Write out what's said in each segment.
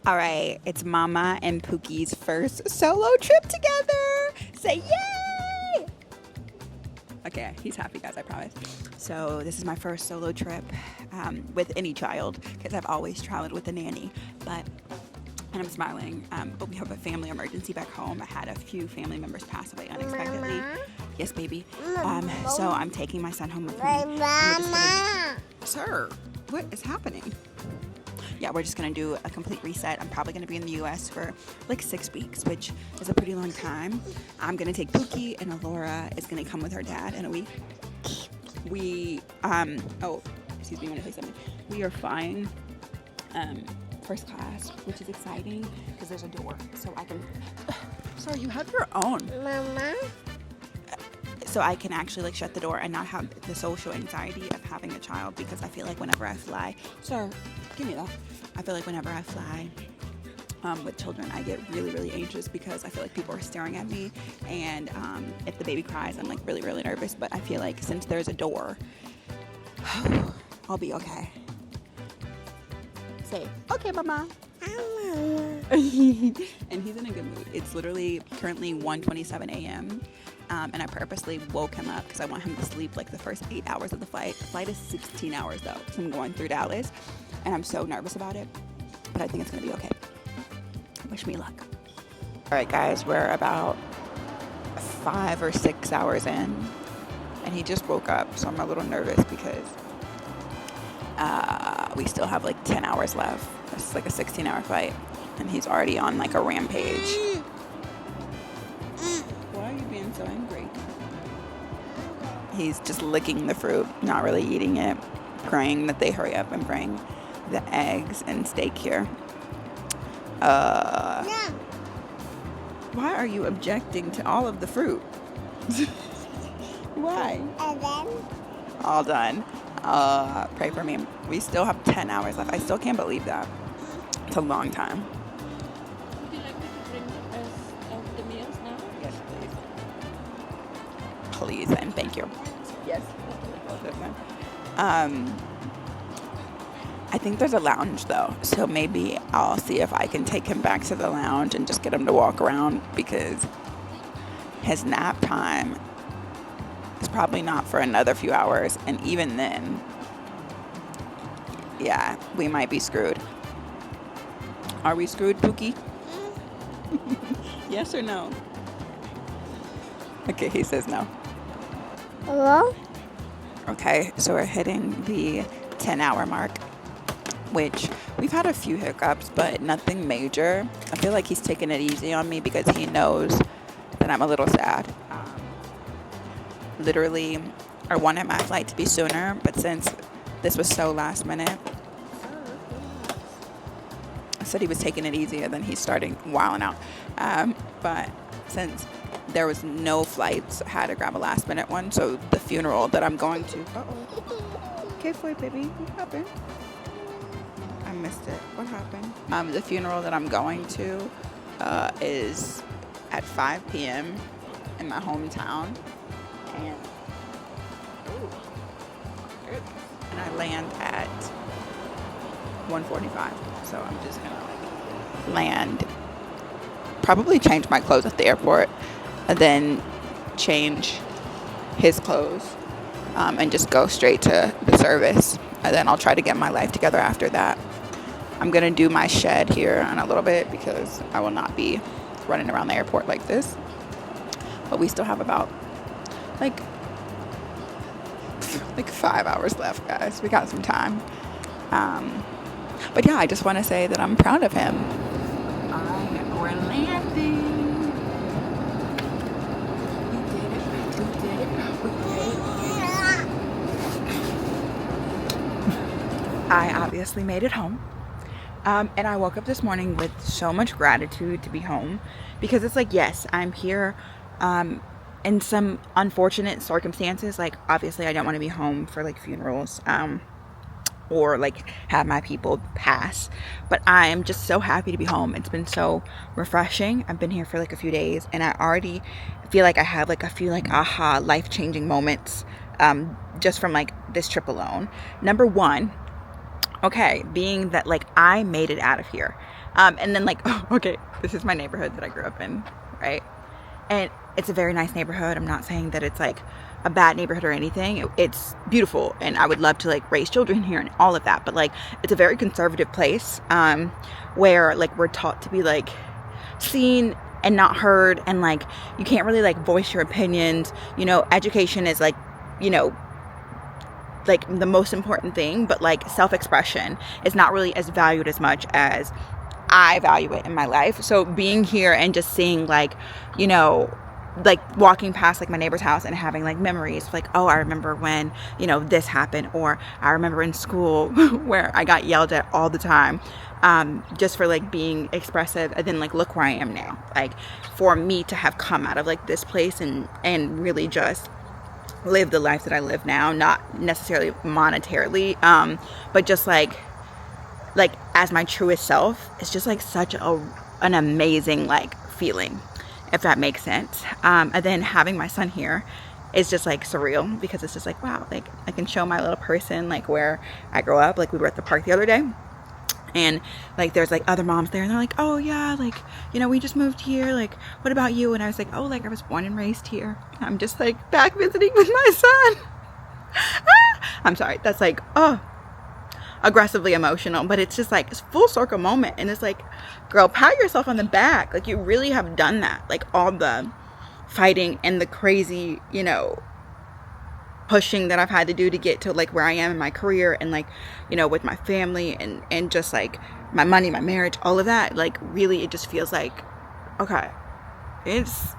All right, it's Mama and Pookie's first solo trip together. Say yay! Okay, he's happy, guys, I promise. So this is my first solo trip with any child, because I've always traveled with a nanny. And I'm smiling, but we have a family emergency back home. I had a few family members pass away unexpectedly. Mama? Yes, baby. So I'm taking my son home with me. Mama. Sir, what is happening? Yeah, we're just gonna do a complete reset. I'm probably gonna be in the US for like 6 weeks, which is a pretty long time. I'm gonna take Pookie, and Alora is gonna come with her dad in a week. We, oh, excuse me, I wanna say something. We are flying first class, which is exciting because there's a door, so I can, sorry, you have your own. Mama. So I can actually like shut the door and not have the social anxiety of having a child, because I feel like whenever I fly, sir, give me that. I feel like whenever I fly with children, I get really, really anxious because I feel like people are staring at me, and if the baby cries, I'm like really, really nervous. But I feel like since there's a door, I'll be okay. Say, okay, mama. And he's in a good mood. It's literally currently 1:27 a.m. And I purposely woke him up because I want him to sleep like the first 8 hours of the flight. The flight is 16 hours though, so I'm going through Dallas, and I'm so nervous about it, but I think it's gonna be okay. Wish me luck. All right, guys, we're about 5 or 6 hours in, and he just woke up, so I'm a little nervous because we still have like 10 hours left. It's like a 16-hour flight, and he's already on like a rampage. Why are you being so angry? He's just licking the fruit, not really eating it, praying that they hurry up and bring the eggs and steak here. Yeah. Why are you objecting to all of the fruit? Why? And then? All done. Pray for me. We still have 10 hours left. I still can't believe that. It's a long time. Would you like me to bring the rest of the meals now? Yes, please. Please and thank you. Yes. I think there's a lounge though, so maybe I'll see if I can take him back to the lounge and just get him to walk around, because his nap time is probably not for another few hours, and even then, yeah, we might be screwed. Are we screwed, Pookie? Yes or no? Okay, he says no. Hello? Okay, so we're hitting the 10-hour mark, which we've had a few hiccups, but nothing major. I feel like he's taking it easy on me because he knows that I'm a little sad. Literally, I wanted my flight to be sooner, but since this was so last minute, I said he was taking it easy, and then he's starting wilding out. But since there was no flights, I had to grab a last minute one. So the funeral that I'm going to. Okay, for it, baby. What happened? I missed it. What happened? The funeral that I'm going to is at 5 p.m. in my hometown, and I land at 1:45. So I'm just gonna like land, probably change my clothes at the airport, and then change his clothes, and just go straight to the service. And then I'll try to get my life together after that. I'm gonna do my shed here in a little bit because I will not be running around the airport like this. But we still have about like 5 hours left, guys. We got some time. But yeah, I just want to say that I'm proud of him. We're landing. I obviously made it home. And I woke up this morning with so much gratitude to be home, because it's like, yes, I'm here in some unfortunate circumstances. Like, obviously I don't want to be home for like funerals or like have my people pass, but I am just so happy to be home. It's been so refreshing. I've been here for like a few days, and I already feel like I have like a few like aha life-changing moments just from like this trip alone. Number one, okay, being that like I made it out of here. And then like, oh, okay, this is my neighborhood that I grew up in, right? And it's a very nice neighborhood. I'm not saying that it's like a bad neighborhood or anything. It's beautiful, and I would love to like raise children here and all of that. But like, it's a very conservative place, where like we're taught to be like seen and not heard, and like you can't really like voice your opinions. You know, education is like, you know, like the most important thing, but like self-expression is not really as valued as much as I value it in my life. So being here and just seeing like, you know, like walking past like my neighbor's house and having like memories like, oh, I remember when, you know, this happened, or I remember in school where I got yelled at all the time, just for like being expressive, and then like look where I am now. Like for me to have come out of like this place and really just live the life that I live now, not necessarily monetarily, but just like as my truest self, it's just like such an amazing like feeling, if that makes sense. And then having my son here is just like surreal, because it's just like, wow, like I can show my little person like where I grew up. Like we were at the park the other day, and like there's like other moms there, and they're like, oh yeah, like, you know, we just moved here, like what about you? And I was like, oh, like I was born and raised here. I'm just like back visiting with my son. I'm sorry, that's like, oh, aggressively emotional, but it's just like it's full circle moment, and it's like, girl, pat yourself on the back. Like you really have done that, like all the fighting and the crazy, you know, pushing that I've had to do to get to like where I am in my career, and like, you know, with my family and just like my money, my marriage, all of that. Like really, it just feels like, okay, it's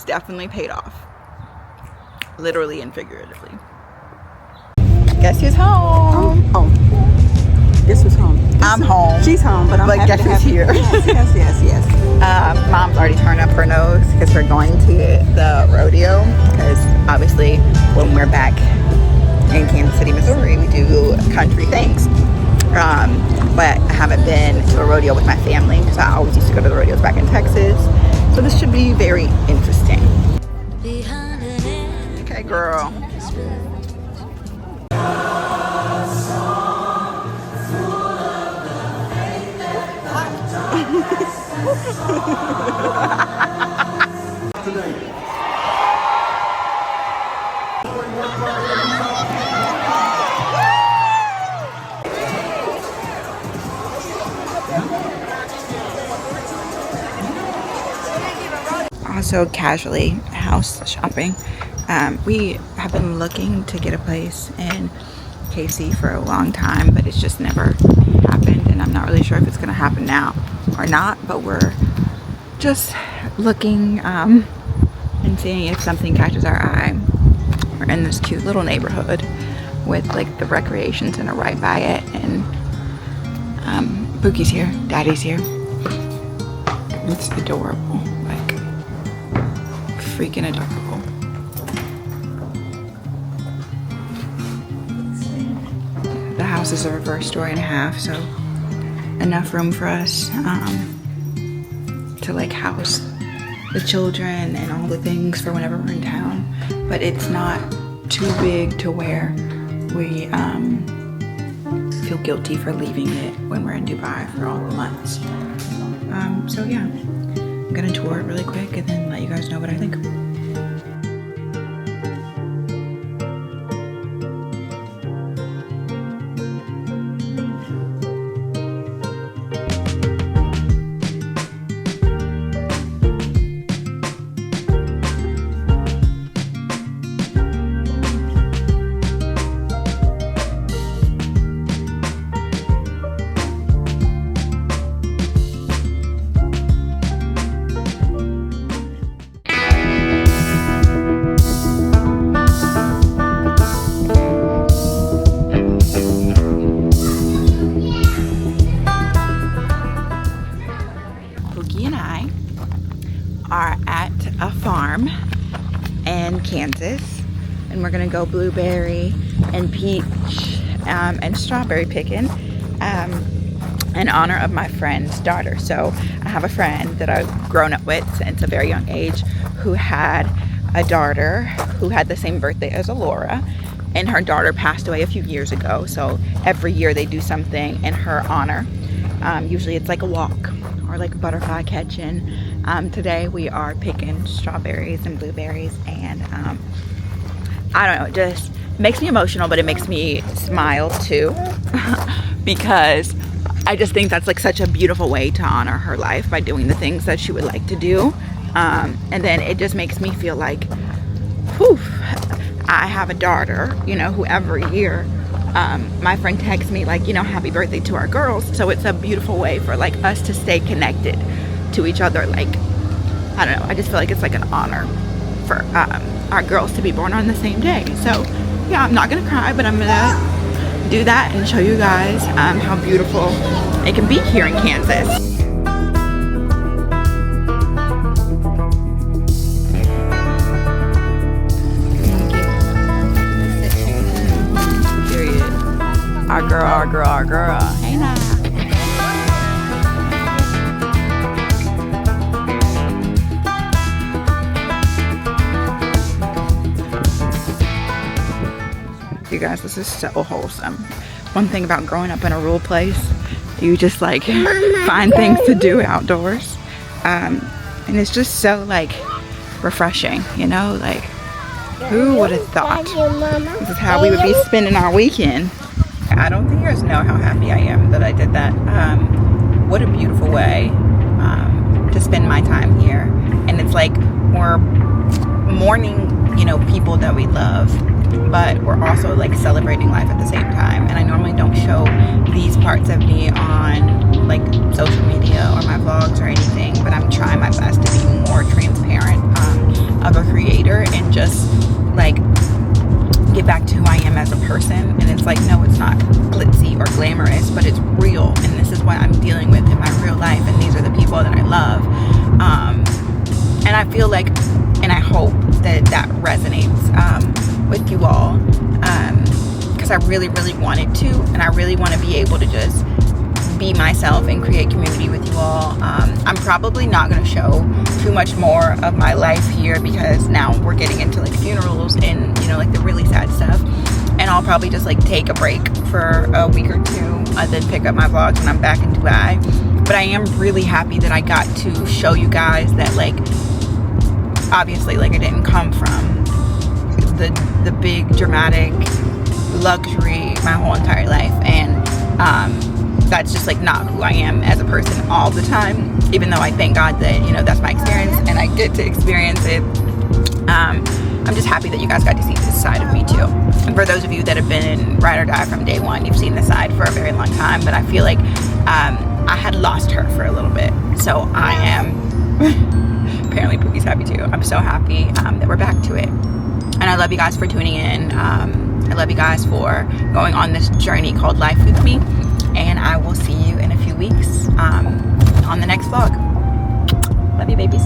definitely paid off, literally and figuratively. Guess who's home? Oh, this was home. I'm home. She's home, but I'm happy guess to have who's here? Yes. Mom's already turned up her nose because we're going to the rodeo, because obviously when we're back in Kansas City, Missouri, we do country things. But I haven't been to a rodeo with my family, because I always used to go to the rodeos back in Texas. So this should be very interesting. Okay, girl. Also casually house shopping. We have been looking to get a place in KC for a long time, but it's just never happened, and I'm not really sure if it's gonna happen now or not, but we're just looking and seeing if something catches our eye. We're in this cute little neighborhood with like the recreation center right by it, and Bookie's here, Daddy's here. It's adorable, like freaking adorable. The house is a reverse story and a half, so enough room for us to like house the children and all the things for whenever we're in town, but it's not too big to where we feel guilty for leaving it when we're in Dubai for all the months. So yeah, I'm gonna tour it really quick and then let you guys know what I think. Are at a farm in Kansas, and we're gonna go blueberry and peach and strawberry picking in honor of my friend's daughter. So I have a friend that I've grown up with since a very young age who had a daughter who had the same birthday as Alora, and her daughter passed away a few years ago. So every year they do something in her honor. Usually it's like a walk or like butterfly catching. Today we are picking strawberries and blueberries, and I don't know, it just makes me emotional, but it makes me smile too because I just think that's like such a beautiful way to honor her life by doing the things that she would like to do. And then it just makes me feel like, whew, I have a daughter, you know, who every year my friend texts me like, you know, happy birthday to our girls. So it's a beautiful way for like us to stay connected to each other. Like, I don't know, I just feel like it's like an honor for our girls to be born on the same day. So yeah, I'm not gonna cry, but I'm gonna do that and show you guys how beautiful it can be here in Kansas. Our girl. Hey now. You guys, this is so wholesome. One thing about growing up in a rural place, you just like find things to do outdoors. And it's just so like refreshing, you know, like who would have thought this is how we would be spending our weekend. I don't think you guys know how happy I am that I did that. What a beautiful way to spend my time here. And it's like we're mourning, you know, people that we love, but we're also like celebrating life at the same time. And I normally don't show these parts of me on like social media or my vlogs or anything, but I'm trying my best to be more transparent of a creator and just like get back to who I am as a person. And it's like, no, it's not glitzy or glamorous, but it's real, and this is what I'm dealing with in my real life, and these are the people that I love. And I feel like, and I hope that that resonates with you all, because I really wanted to, and I really want to be able to just be myself and create community with you all. I'm probably not going to show too much more of my life here because now we're getting into like funerals and, you know, like the really sad stuff, and I'll probably just like take a break for a week or two, then pick up my vlogs when I'm back in Dubai. But I am really happy that I got to show you guys that, like, obviously, like, I didn't come from the big dramatic luxury my whole entire life, and that's just like not who I am as a person all the time, even though I thank God that, you know, that's my experience and I get to experience it. I'm just happy that you guys got to see this side of me too. And for those of you that have been in Ride or Die from day one, you've seen this side for a very long time, but I feel like I had lost her for a little bit. So I am, apparently Pookie's happy too. I'm so happy that we're back to it. And I love you guys for tuning in. I love you guys for going on this journey called life with me. And I will see you in a few weeks on the next vlog. Love you, babies.